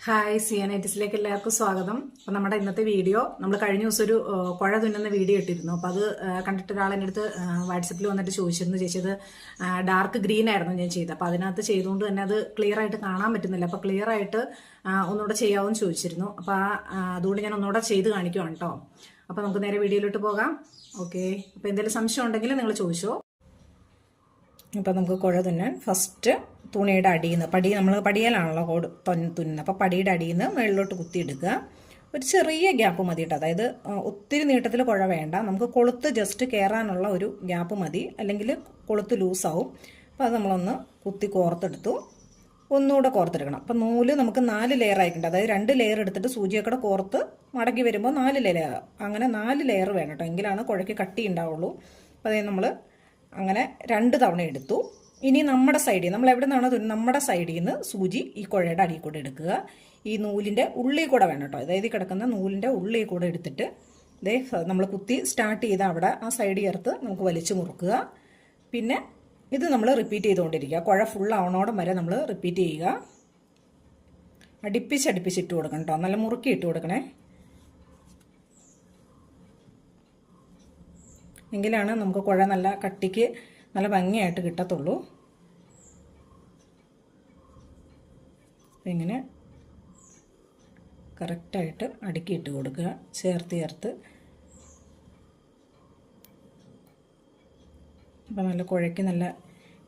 Hi സിയാനൈറ്റിസിലേക്ക് എല്ലാവർക്കും സ്വാഗതം. അപ്പം നമ്മുടെ ഇന്നത്തെ വീഡിയോ നമ്മൾ കഴിഞ്ഞ ദിവസം ഒരു കുഴ തുന്നുന്ന വീഡിയോ ഇട്ടിരുന്നു. അപ്പം അത് കണ്ടിട്ട് ഒരാൾ എൻ്റെ അടുത്ത് വാട്സപ്പിൽ വന്നിട്ട് ചോദിച്ചിരുന്നു, ചേച്ചി അത് ഡാർക്ക് ഗ്രീൻ ആയിരുന്നു ഞാൻ ചെയ്തത്. അപ്പം അതിനകത്ത് ചെയ്തുകൊണ്ട് തന്നെ അത് ക്ലിയർ ആയിട്ട് കാണാൻ പറ്റുന്നില്ല. അപ്പം ക്ലിയർ ആയിട്ട് ഒന്നുകൂടെ ചെയ്യാമെന്ന് ചോദിച്ചിരുന്നു. അപ്പം അതുകൊണ്ട് ഞാൻ ഒന്നുകൂടെ ചെയ്ത് കാണിക്കുവാണ് കേട്ടോ. അപ്പം നമുക്ക് നേരെ വീഡിയോയിലോട്ട് പോകാം. ഓക്കെ, അപ്പം എന്തെങ്കിലും സംശയം ഉണ്ടെങ്കിൽ നിങ്ങൾ ചോദിച്ചോ. ഇപ്പം നമുക്ക് കുഴ തുന്നാൻ ഫസ്റ്റ് തുണിയുടെ അടിയിൽ നിന്ന് നമ്മൾ പടിയലാണല്ലോ തുന്നുന്നത്. അപ്പോൾ പടിയുടെ അടിയിൽ നിന്ന് മുകളിലോട്ട് കുത്തിയെടുക്കുക. ഒരു ചെറിയ ഗ്യാപ്പ് മതി കേട്ടോ. അതായത് ഒത്തിരി നീട്ടത്തിൽ കുഴ വേണ്ട. നമുക്ക് കൊളുത്ത് ജസ്റ്റ് കയറാനുള്ള ഒരു ഗ്യാപ്പ് മതി, അല്ലെങ്കിൽ കൊളുത്ത് ലൂസാവും. അപ്പോൾ അത് നമ്മളൊന്ന് കുത്തി കോർത്തെടുത്തു. ഒന്നുകൂടെ കോർത്തെടുക്കണം. അപ്പം നൂല് നമുക്ക് 4 ലെയർ ആയിട്ടുണ്ട്. അതായത് 2 ലെയർ എടുത്തിട്ട് സൂചിയൊക്കെ കോർത്ത് മടക്കി വരുമ്പോൾ 4 ലെയർ, അങ്ങനെ 4 ലെയർ വേണം കേട്ടോ. എങ്കിലാണ് കുഴയ്ക്ക് കട്ടി ഉണ്ടാവുള്ളൂ. അപ്പോൾ അതായത് നമ്മൾ അങ്ങനെ 2 തവണ എടുത്തു. ഇനി നമ്മുടെ സൈഡിൽ നമ്മൾ എവിടെ നിന്നാണോ നമ്മുടെ സൈഡിൽ നിന്ന് സൂചി ഈ കുഴയുടെ അടിയിൽ കൂടെ എടുക്കുക. ഈ നൂലിൻ്റെ ഉള്ളിൽ കൂടെ വേണം കേട്ടോ. അതായത് കിടക്കുന്ന നൂലിൻ്റെ ഉള്ളിൽ കൂടെ എടുത്തിട്ട് ഇതേ നമ്മൾ കുത്തി സ്റ്റാർട്ട് ചെയ്ത് അവിടെ ആ സൈഡിൽ ചേർത്ത് നമുക്ക് വലിച്ചു മുറുക്കുക. പിന്നെ ഇത് നമ്മൾ റിപ്പീറ്റ് ചെയ്തുകൊണ്ടിരിക്കുക. കുഴ ഫുള്ളാവണോടം വരെ നമ്മൾ റിപ്പീറ്റ് ചെയ്യുക. അടുപ്പിച്ചിട്ട് കൊടുക്കണം കേട്ടോ. നല്ല മുറുക്കി ഇട്ട് കൊടുക്കണേ. എങ്കിലാണ് നമുക്ക് കുഴ നല്ല കട്ടിക്ക് നല്ല ഭംഗിയായിട്ട് കിട്ടത്തുള്ളൂ. ഇങ്ങനെ കറക്റ്റായിട്ട് അടുക്കിയിട്ട് കൊടുക്കുക, ചേർത്ത്. അപ്പം നല്ല കുഴയ്ക്ക് നല്ല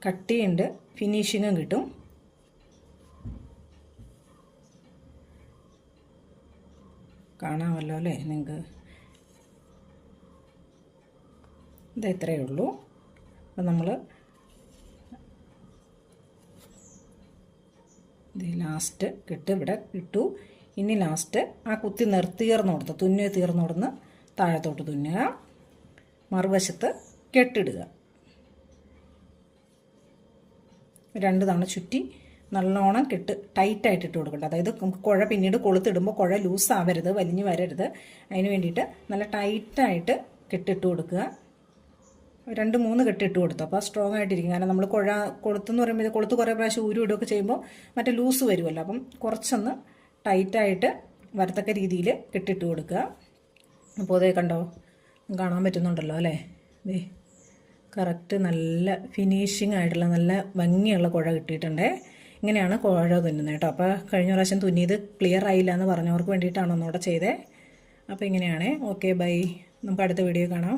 കട്ടിയുണ്ട്, ഫിനിഷിങ്ങും കിട്ടും. കാണാമല്ലോ അല്ലേ നിങ്ങൾക്ക്? ഇത് ഇത്രയേ ഉള്ളൂ. അപ്പം നമ്മൾ ഇത് ലാസ്റ്റ് ഇവിടെ ഇട്ടു. ഇനി ലാസ്റ്റ് ആ കുത്തി തീർന്നോടുത്ത് തീർന്നോടുന്ന് താഴത്തോട്ട് തുന്നുക. മറുവശത്ത് കെട്ടിടുക. 2 തവണ ചുറ്റി നല്ലോണം ടൈറ്റായിട്ട് ഇട്ട് കൊടുക്കണ്ട. അതായത് നമുക്ക് കുഴ പിന്നീട് കൊളുത്തിടുമ്പോൾ കുഴ ലൂസാവരുത്, വലിഞ്ഞു വരരുത്. അതിന് വേണ്ടിയിട്ട് നല്ല ടൈറ്റായിട്ട് കെട്ടിട്ട് കൊടുക്കുക. 2-3 കെട്ടിട്ട് കൊടുത്തു. അപ്പോൾ സ്ട്രോങ് ആയിട്ടിരിക്കും. കാരണം നമ്മൾ കൊളുത്തെന്ന് പറയുമ്പോൾ കൊളുത്ത് കുറേ പ്രാവശ്യം ഇടുകയൊക്കെ ചെയ്യുമ്പോൾ മറ്റേ ലൂസ് വരുമല്ലോ. അപ്പം കുറച്ചൊന്ന് ടൈറ്റായിട്ട് വരത്തക്ക രീതിയിൽ കെട്ടിട്ട് കൊടുക്കുക. അപ്പോൾ അതേ കണ്ടോ, കാണാൻ പറ്റുന്നുണ്ടല്ലോ അല്ലേ? ദേ കറക്റ്റ് നല്ല ഫിനിഷിങ് ആയിട്ടുള്ള നല്ല ഭംഗിയുള്ള കുഴ കിട്ടിയിട്ടുണ്ടേ. ഇങ്ങനെയാണ് കുഴ തുന്നുന്നത് കേട്ടോ. അപ്പോൾ കഴിഞ്ഞ പ്രാവശ്യം തുന്നിയത് ക്ലിയർ ആയില്ല എന്ന് പറഞ്ഞവർക്ക് വേണ്ടിയിട്ടാണ് ഒന്നുകൂടെ ചെയ്തേ. അപ്പോൾ ഇങ്ങനെയാണേ. Okay, by. നമുക്ക് അടുത്ത വീഡിയോ കാണാം.